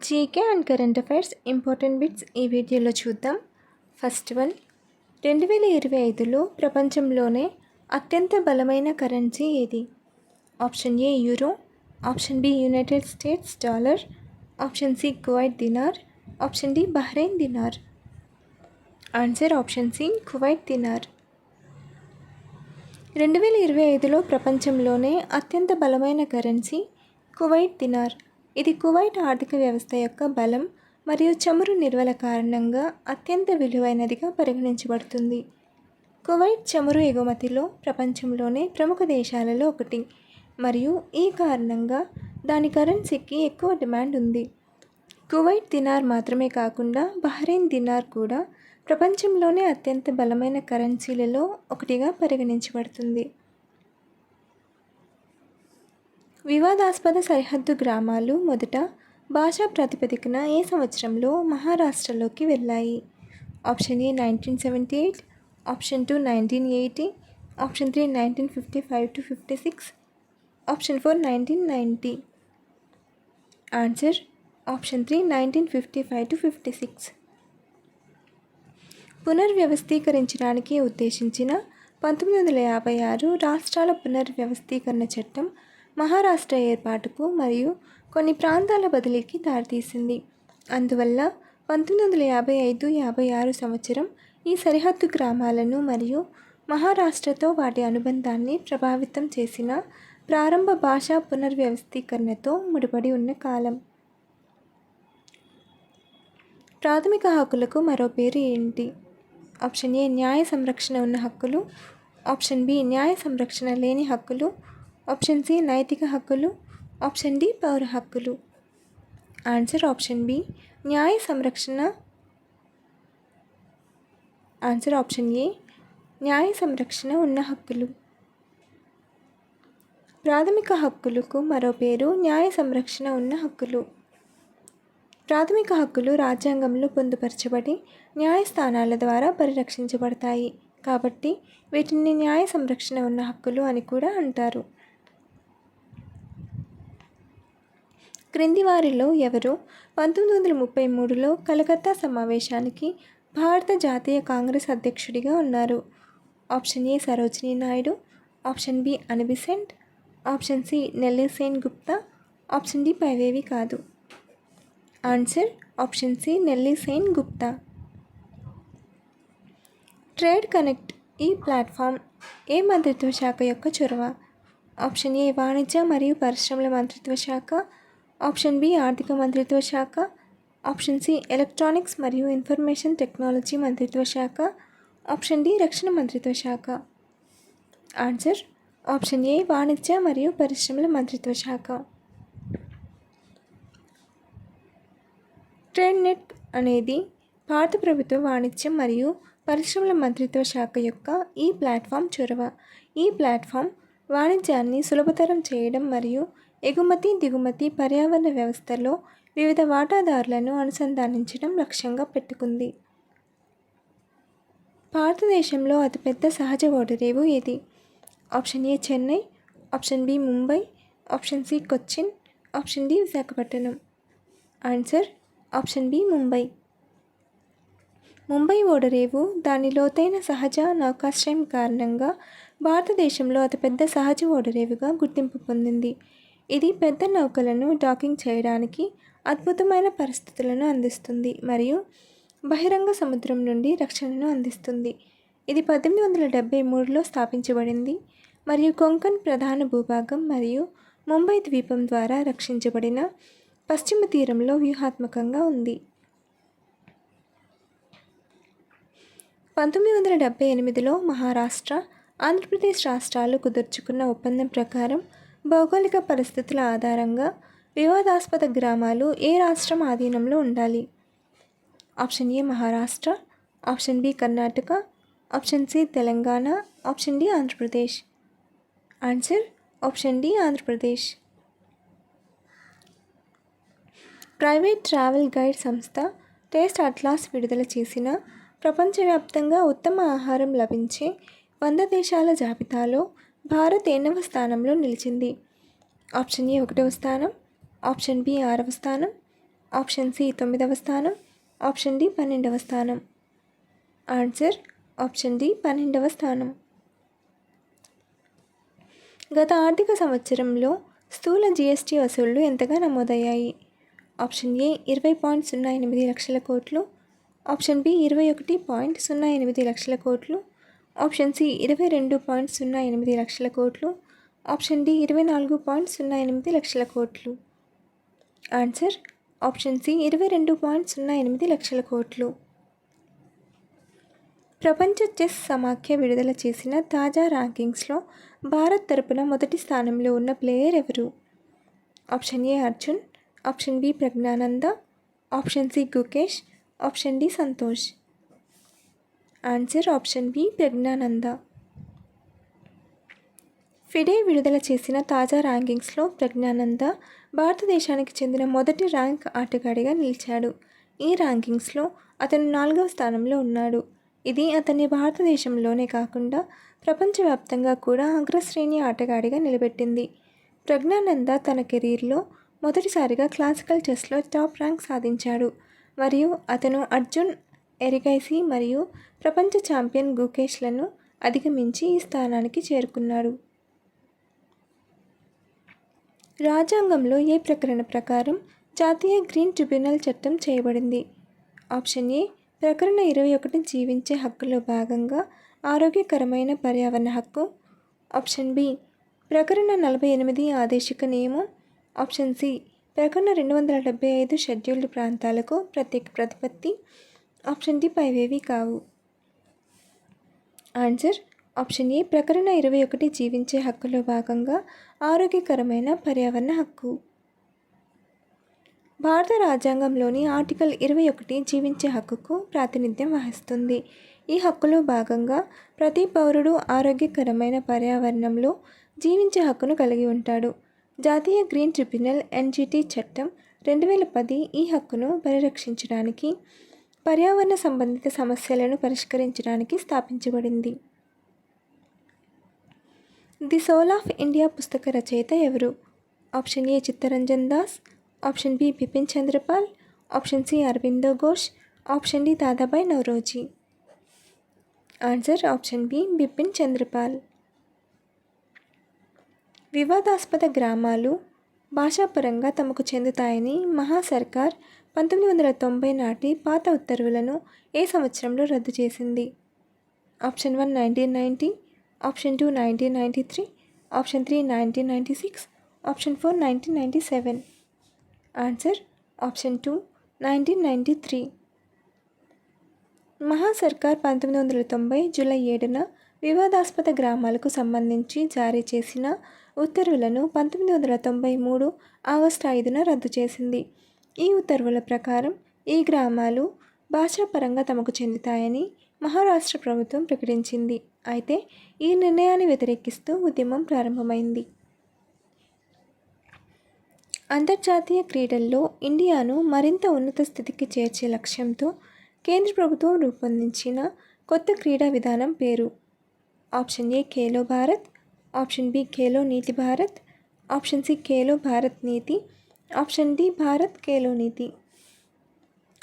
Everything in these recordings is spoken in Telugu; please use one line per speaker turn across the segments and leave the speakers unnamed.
GK and current affairs important bits ఈ వీడియోలో చూద్దాం. ఫస్ట్ వన్, 2025లో ప్రపంచంలోనే అత్యంత బలమైన కరెన్సీ ఏది? Option A euro, option B United States dollar, option C Kuwait dinar, option D Bahrain dinar. Answer option C Kuwait dinar. 2025లో ప్రపంచంలోనే అత్యంత బలమైన కరెన్సీ కువైట్ దినార్. ఇది కువైట్ ఆర్థిక వ్యవస్థ యొక్క బలం మరియు చమురు నిల్వల కారణంగా అత్యంత విలువైనదిగా పరిగణించబడుతుంది. కువైట్ చమురు ఎగుమతిలో ప్రపంచంలోనే ప్రముఖ దేశాలలో ఒకటి మరియు ఈ కారణంగా దాని కరెన్సీకి ఎక్కువ డిమాండ్ ఉంది. కువైట్ దినార్ మాత్రమే కాకుండా బహ్రెయిన్ దినార్ కూడా ప్రపంచంలోనే అత్యంత బలమైన కరెన్సీలలో ఒకటిగా పరిగణించబడుతుంది. వివాదాస్పద సరిహద్దు గ్రామాలు మొదట భాషా ప్రాతిపదికన ఏ సంవత్సరంలో మహారాష్ట్రలోకి వెళ్ళాయి? Option A 1978, option 2 1980, option 3 1955-56, option 4 1990. Answer option 3 1955-56. పునర్వ్యవస్థీకరించడానికి ఉద్దేశించిన 1956 రాష్ట్రాల పునర్వ్యవస్థీకరణ చట్టం మహారాష్ట్ర ఏర్పాటుకు మరియు కొన్ని ప్రాంతాల బదిలీకి దారితీసింది. అందువల్ల 1955-56 సంవత్సరం ఈ సరిహద్దు గ్రామాలను మరియు మహారాష్ట్రతో వాటి అనుబంధాన్ని ప్రభావితం చేసిన ప్రారంభ భాషా పునర్వ్యవస్థీకరణతో ముడిపడి ఉన్న కాలం. ప్రాథమిక హక్కులకు మరో పేరు ఏంటి? ఆప్షన్ ఏ న్యాయ సంరక్షణ ఉన్న హక్కులు, ఆప్షన్ బి న్యాయ సంరక్షణ లేని హక్కులు, ఆప్షన్ సి నైతిక హక్కులు, ఆప్షన్ డి పౌర హక్కులు. ఆన్సర్ ఆప్షన్ బి న్యాయ సంరక్షణ. ఆన్సర్ ఆప్షన్ ఏ న్యాయ సంరక్షణ ఉన్న హక్కులు. ప్రాథమిక హక్కులకు మరో పేరు న్యాయ సంరక్షణ ఉన్న హక్కులు. ప్రాథమిక హక్కులు రాజ్యాంగంలో పొందుపరచబడి న్యాయస్థానాల ద్వారా పరిరక్షించబడతాయి కాబట్టి వీటిని న్యాయ సంరక్షణ ఉన్న హక్కులు అని కూడా అంటారు. క్రింది వారిలో ఎవరు 1933లో కలకత్తా సమావేశానికి భారత జాతీయ కాంగ్రెస్ అధ్యక్షుడిగా ఉన్నారు? Option A Sarojini Naidu, option B Annie Besant, option C Nellie Sen Gupta, option D పైవేవి కాదు. Answer option C Nellie Sen Gupta. Trade connect ఈ ప్లాట్ఫామ్ ఏ మంత్రిత్వ శాఖ యొక్క చొరవ? ఆప్షన్ ఏ వాణిజ్య మరియు పరిశ్రమల మంత్రిత్వ శాఖ, ఆప్షన్ బి ఆర్థిక మంత్రిత్వ శాఖ, ఆప్షన్ సి ఎలక్ట్రానిక్స్ మరియు ఇన్ఫర్మేషన్ టెక్నాలజీ మంత్రిత్వ శాఖ, ఆప్షన్ డి రక్షణ మంత్రిత్వ శాఖ. ఆన్సర్ ఆప్షన్ ఏ వాణిజ్య మరియు పరిశ్రమల మంత్రిత్వ శాఖ. ట్రేడ్ నెట్ అనేది భారత ప్రభుత్వ వాణిజ్యం మరియు పరిశ్రమల మంత్రిత్వ శాఖ యొక్క ఈ ప్లాట్ఫామ్ చొరవ. ఈ ప్లాట్ఫామ్ వాణిజ్యాన్ని సులభతరం చేయడం మరియు ఎగుమతి దిగుమతి పర్యావరణ వ్యవస్థలో వివిధ వాటాదారులను అనుసంధానించడం లక్ష్యంగా పెట్టుకుంది. భారతదేశంలో అతిపెద్ద సహజ ఓడరేవు ఏది? Option A Chennai, option B Mumbai, option C Cochin, option D Visakhapatnam. Answer option B Mumbai. Mumbai ఓడరేవు దాని లోతైన సహజ నౌకాశ్రయం కారణంగా భారతదేశంలో అతిపెద్ద సహజ ఓడరేవుగా గుర్తింపు పొందింది. ఇది పెద్ద నౌకలను డాకింగ్ చేయడానికి అద్భుతమైన పరిస్థితులను అందిస్తుంది మరియు బహిరంగ సముద్రం నుండి రక్షణను అందిస్తుంది. ఇది 1873లో స్థాపించబడింది మరియు కొంకన్ ప్రధాన భూభాగం మరియు ముంబై ద్వీపం ద్వారా రక్షించబడిన పశ్చిమ తీరంలో వ్యూహాత్మకంగా ఉంది. 1978లో మహారాష్ట్ర, ఆంధ్రప్రదేశ్ రాష్ట్రాలు కుదుర్చుకున్న ఒప్పందం ప్రకారం భౌగోళిక పరిస్థితుల ఆధారంగా వివాదాస్పద గ్రామాలు ఏ రాష్ట్రం ఆధీనంలో ఉండాలి? Option A Maharashtra, option B Karnataka, option C Telangana, option D Andhra Pradesh. Answer option D Andhra Pradesh. Private travel guide సంస్థ టేస్ట్ అట్లాస్ విడుదల చేసిన ప్రపంచవ్యాప్తంగా ఉత్తమ ఆహారం లభించే 100 దేశాల జాబితాలో భారత్ 8వ స్థానంలో నిలిచింది. ఆప్షన్ ఏ 1వ స్థానం, ఆప్షన్ బి 6వ స్థానం, ఆప్షన్ సి 9వ స్థానం, ఆప్షన్ డి 12వ స్థానం. ఆన్సర్ ఆప్షన్ డి 12వ స్థానం. గత ఆర్థిక సంవత్సరంలో స్థూల జీఎస్టీ వసూళ్లు ఎంతగా నమోదయ్యాయి? ఆప్షన్ ఏ 20.08 లక్షల కోట్లు, ఆప్షన్ బి 21.08 లక్షల కోట్లు, ఆప్షన్ సి 22.08 లక్షల కోట్లు, ఆప్షన్ డి 24.08 లక్షల కోట్లు. ఆన్సర్ ఆప్షన్ సి 22.08 లక్షల కోట్లు. ప్రపంచ చెస్ సమాఖ్య విడుదల చేసిన తాజా ర్యాంకింగ్స్లో భారత్ తరపున మొదటి స్థానంలో ఉన్న ప్లేయర్ ఎవరు? Option A Arjun, option B Praggnanandhaa, option C Gukesh, option D Santosh. Answer option B Praggnanandhaa. FIDE విడుదల చేసిన తాజా ర్యాంకింగ్స్లో ప్రజ్ఞానంద భారతదేశానికి చెందిన మొదటి ర్యాంక్ ఆటగాడిగా నిలిచాడు. ఈ ర్యాంకింగ్స్లో అతను 4వ స్థానంలో ఉన్నాడు. ఇది అతన్ని భారతదేశంలోనే కాకుండా ప్రపంచవ్యాప్తంగా కూడా అగ్రశ్రేణి ఆటగాడిగా నిలబెట్టింది. ప్రజ్ఞానంద తన కెరీర్లో మొదటిసారిగా క్లాసికల్ చెస్లో టాప్ ర్యాంక్ సాధించాడు మరియు అతను అర్జున్ ఎరిగైసీ మరియు ప్రపంచ ఛాంపియన్ గుకేష్లను అధిగమించి ఈ స్థానానికి చేరుకున్నాడు. రాజ్యాంగంలో ఏ ప్రకరణ ప్రకారం జాతీయ గ్రీన్ ట్రిబ్యునల్ చట్టం చేయబడింది? ఆప్షన్ ఏ ప్రకరణ 21 జీవించే హక్కులో భాగంగా ఆరోగ్యకరమైన పర్యావరణ హక్కు, ఆప్షన్ బి ప్రకరణ 48 ఆదేశిక నియమం, ఆప్షన్ సి ప్రకరణ 275 షెడ్యూల్డ్ ప్రాంతాలకు ప్రత్యేక ప్రతిపత్తి, ఆప్షన్ డి పైవేవి కావు. ఆన్సర్ ఆప్షన్ ఏ ప్రకరణ 21 జీవించే హక్కులో భాగంగా ఆరోగ్యకరమైన పర్యావరణ హక్కు. భారత రాజ్యాంగంలోని ఆర్టికల్ 21 జీవించే హక్కుకు ప్రాతినిధ్యం వహిస్తుంది. ఈ హక్కులో భాగంగా ప్రతి పౌరుడు ఆరోగ్యకరమైన పర్యావరణంలో జీవించే హక్కును కలిగి ఉంటాడు. జాతీయ గ్రీన్ ట్రిబ్యునల్ ఎన్జిటి చట్టం 2010 ఈ హక్కును పరిరక్షించడానికి, పర్యావరణ సంబంధిత సమస్యలను పరిష్కరించడానికి స్థాపించబడింది. ది సోల్ ఆఫ్ ఇండియా పుస్తక రచయిత ఎవరు? Option A Chittaranjan Das, option B Bipin Chandra Pal, option C Aurobindo Ghosh, option D Dadabhai Naoroji. Answer option B Bipin Chandra Pal. వివాదాస్పద గ్రామాలు భాషాపరంగా తమకు చెందుతాయని మహాసర్కార్ 1990 నాటి పాత ఉత్తర్వులను ఏ సంవత్సరంలో రద్దు చేసింది? Option 1 1990, option 2 1993, option 3 1996, option 4 1997. Answer option 2 1993. మహాసర్కార్ 1990 జూలై 7న వివాదాస్పద గ్రామాలకు సంబంధించి జారీ చేసిన ఉత్తర్వులను 1993 ఆగస్టు 5న రద్దు చేసింది. ఈ ఉత్తర్వుల ప్రకారం ఈ గ్రామాలు భాషాపరంగా తమకు చెందుతాయని మహారాష్ట్ర ప్రభుత్వం ప్రకటించింది. అయితే ఈ నిర్ణయాన్ని వ్యతిరేకిస్తూ ఉద్యమం ప్రారంభమైంది. అంతర్జాతీయ క్రీడల్లో ఇండియాను మరింత ఉన్నత స్థితికి చేర్చే లక్ష్యంతో కేంద్ర ప్రభుత్వం రూపొందించిన కొత్త క్రీడా విధానం పేరు? Option A Khelo Bharat, option B Khelo Niti Bharat, option C Khelo Bharat Niti, option D Bharat Khelo Niti.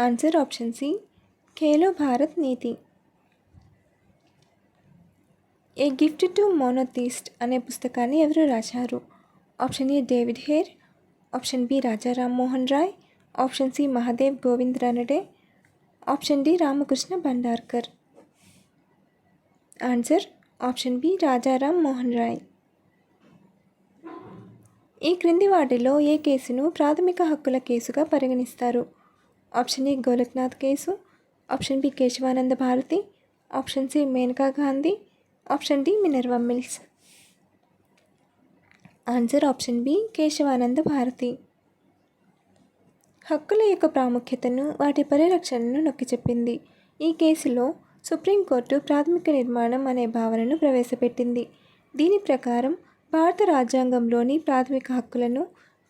Answer option C Khelo Bharat Niti. A gift to monotheist అనే పుస్తకాన్ని ఎవరు రాశారు? Option A David Hare, option B Raja Rammohan Roy, option C Mahadev Govind Ranade, option D Ramakrishna Bhandarkar. Answer option B Rajaram Mohan Roy. ఈ క్రింది వాటిలో ఏ కేసును ప్రాథమిక హక్కుల కేసుగా పరిగణిస్తారు? Option A Golaknath case, option B Kesavananda Bharati, option C Maneka Gandhi, option D Minerva Mills. Answer option B Kesavananda Bharati. హక్కుల యొక్క ప్రాముఖ్యతను, వాటి పరిరక్షణను నొక్కి చెప్పింది. ఈ కేసులో సుప్రీంకోర్టు ప్రాథమిక నిర్మాణం అనే భావనను ప్రవేశపెట్టింది. దీని ప్రకారం భారత రాజ్యాంగంలోని ప్రాథమిక హక్కులను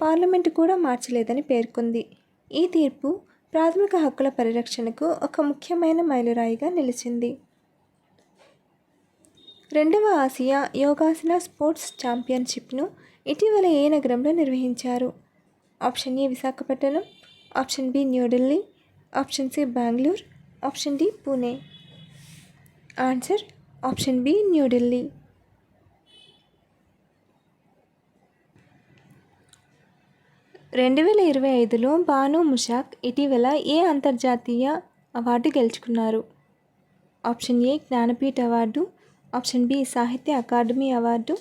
పార్లమెంటు కూడా మార్చలేదని పేర్కొంది. ఈ తీర్పు ప్రాథమిక హక్కుల పరిరక్షణకు ఒక ముఖ్యమైన మైలురాయిగా నిలిచింది. 2వ ఆసియా యోగాసన స్పోర్ట్స్ ఛాంపియన్షిప్ను ఇటీవల ఏ నగరంలో నిర్వహించారు? Option A Visakhapatnam, option B New Delhi, option C Bengaluru, option D Pune. Answer option B New Delhi. 2025లో బాను ముషాక్ ఇటీవల ఏ అంతర్జాతీయ అవార్డు గెలుచుకున్నారు? Option A Jnanpith award, option B Sahitya Akademi award,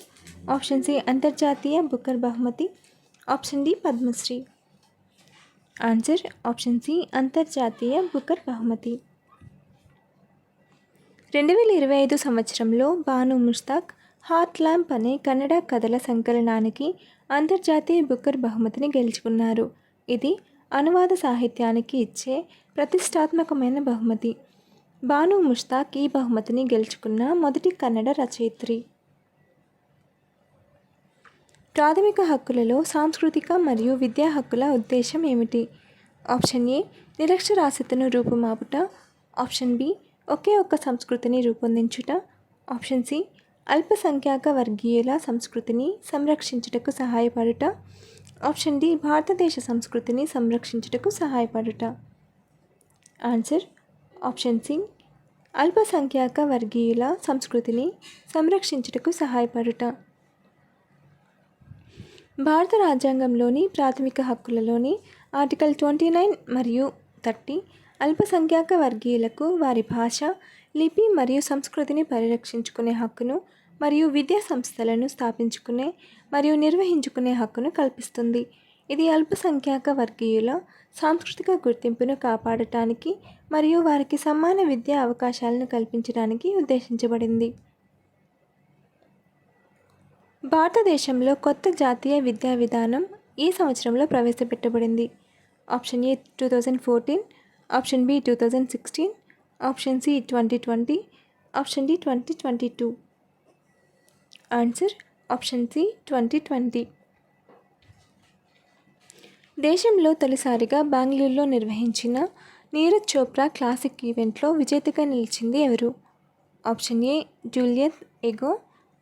option C అంతర్జాతీయ బుకర్ బహుమతి, option D Padma Shri. Answer option C అంతర్జాతీయ బుకర్ బహుమతి. 2025 సంవత్సరంలో బాను ముష్తాక్ హార్ట్ ల్యాంప్ అనే కన్నడ కథల సంకలనానికి అంతర్జాతీయ బుకర్ బహుమతిని గెలుచుకున్నారు. ఇది అనువాద సాహిత్యానికి ఇచ్చే ప్రతిష్టాత్మకమైన బహుమతి. బాను ముష్తాక్ ఈ బహుమతిని గెలుచుకున్న మొదటి కన్నడ రచయిత్రి. ప్రాథమిక హక్కులలో సాంస్కృతిక మరియు విద్యా హక్కుల ఉద్దేశం ఏమిటి? ఆప్షన్ ఏ నిరక్షరాస్యతను రూపుమాపుట, ఆప్షన్ బి ఒకే ఒక్క సంస్కృతిని రూపొందించుట, ఆప్షన్ సి అల్పసంఖ్యాక వర్గీయుల సంస్కృతిని సంరక్షించుటకు సహాయపడుట, ఆప్షన్ డి భారతదేశ సంస్కృతిని సంరక్షించుటకు సహాయపడుట. ఆన్సర్ ఆప్షన్ సి అల్పసంఖ్యాక వర్గీయుల సంస్కృతిని సంరక్షించుటకు సహాయపడుట. భారత రాజ్యాంగంలోని ప్రాథమిక హక్కులలోని ఆర్టికల్ 29 మరియు 30 అల్పసంఖ్యాక వర్గీయులకు వారి భాష, లిపి మరియు సంస్కృతిని పరిరక్షించుకునే హక్కును మరియు విద్యా సంస్థలను స్థాపించుకునే మరియు నిర్వహించుకునే హక్కును కల్పిస్తుంది. ఇది అల్పసంఖ్యాక వర్గీయుల సాంస్కృతిక గుర్తింపును కాపాడటానికి మరియు వారికి సమాన విద్యా అవకాశాలను కల్పించడానికి ఉద్దేశించబడింది. భారతదేశంలో కొత్త జాతీయ విద్యా విధానం ఈ సంవత్సరంలో ప్రవేశపెట్టబడింది. Option A 2014, option B 2016, option C 2020, option D 2022. Answer option C 2020. దేశంలో తొలిసారిగా బెంగళూరులో నిర్వహించిన నీరజ్ చోప్రా క్లాసిక్ ఈవెంట్లో విజేతగా నిలిచింది ఎవరు? Option A Julius Yego,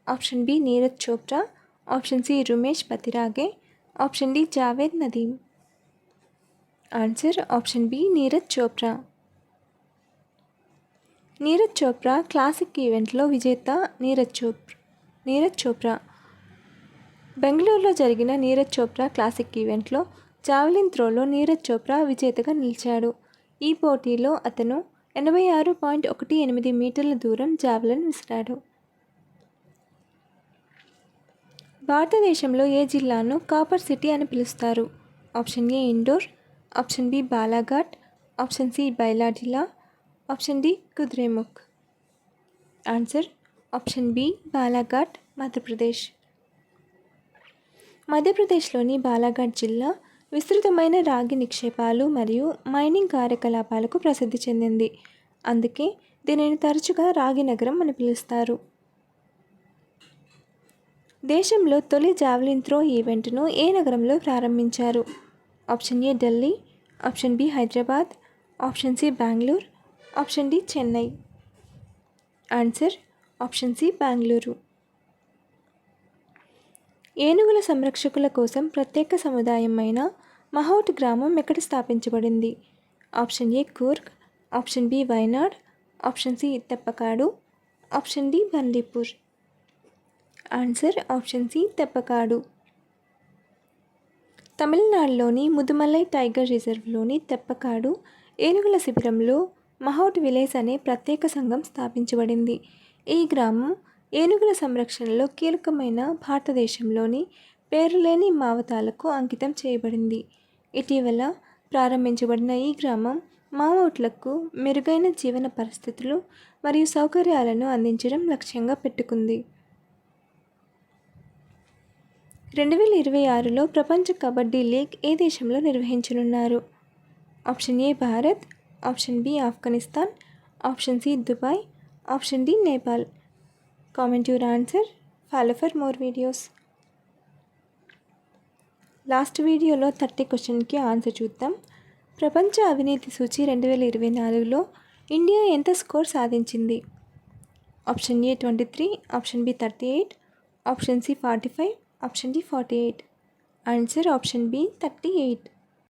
option B Neeraj Chopra, option C Ramesh Pathirage, option D Javed Nadeem. Answer option B Neeraj Chopra. Neeraj Chopra classic ఈవెంట్లో విజేత నీరజ్ చోప్రా. బెంగళూరులో జరిగిన నీరజ్ చోప్రా క్లాసిక్ ఈవెంట్లో జావెలిన్ త్రోలో నీరజ్ చోప్రా విజేతగా నిలిచాడు. ఈ పోటీలో అతను 86.18 మీటర్ల దూరం జావెలిన్ విసిరాడు. భారతదేశంలో ఏ జిల్లాను కాపర్ సిటీ అని పిలుస్తారు? Option A Indore, option B Balaghat, option C Bailadila, option D Kudremukh. Answer option B Balaghat, Madhya Pradesh. మధ్యప్రదేశ్లోని బాలాఘాట్ జిల్లా విస్తృతమైన రాగి నిక్షేపాలు మరియు మైనింగ్ కార్యకలాపాలకు ప్రసిద్ధి చెందింది. అందుకే దీనిని తరచుగా రాగి నగరం అని పిలుస్తారు. దేశంలో తొలి జావెలిన్ త్రో ఈవెంట్ను ఏ నగరంలో ప్రారంభించారు? Option A Delhi, option B Hyderabad, option C Bengaluru, option D Chennai. Answer option C Bengaluru. ఏనుగుల సంరక్షకుల కోసం ప్రత్యేక సముదాయమైన మహౌట్ గ్రామం ఎక్కడ స్థాపించబడింది? Option A Coorg, option B Wayanad, option C Theppakadu, option D Bandipur. Answer option C Theppakadu. తమిళనాడులోని ముదుమలై టైగర్ రిజర్వ్లోని తెప్పకాడు ఏనుగుల శిబిరంలో మహౌట్ విలేజ్ అనే ప్రత్యేక సంఘం స్థాపించబడింది. ఈ గ్రామం ఏనుగుల సంరక్షణలో కీలకమైన భారతదేశంలోని పేరులేని మావతాలకు అంకితం చేయబడింది. ఇటీవల ప్రారంభించబడిన ఈ గ్రామం మావోట్లకు మెరుగైన జీవన పరిస్థితులు మరియు సౌకర్యాలను అందించడం లక్ష్యంగా పెట్టుకుంది. 2026లో ప్రపంచ కబడ్డీ లీగ్ ఏ దేశంలో నిర్వహించనున్నారు? Option A Bharat, option B Afghanistan, option C Dubai, option D Nepal. Comment your answer. Follow for more videos. Last వీడియోలో 30 క్వశ్చన్కి ఆన్సర్ చూద్దాం. ప్రపంచ అవినీతి సూచి 2024లో ఇండియా ఎంత స్కోర్ సాధించింది? Option A 23, option B 38, option C 45, option D 48. Answer option B 38.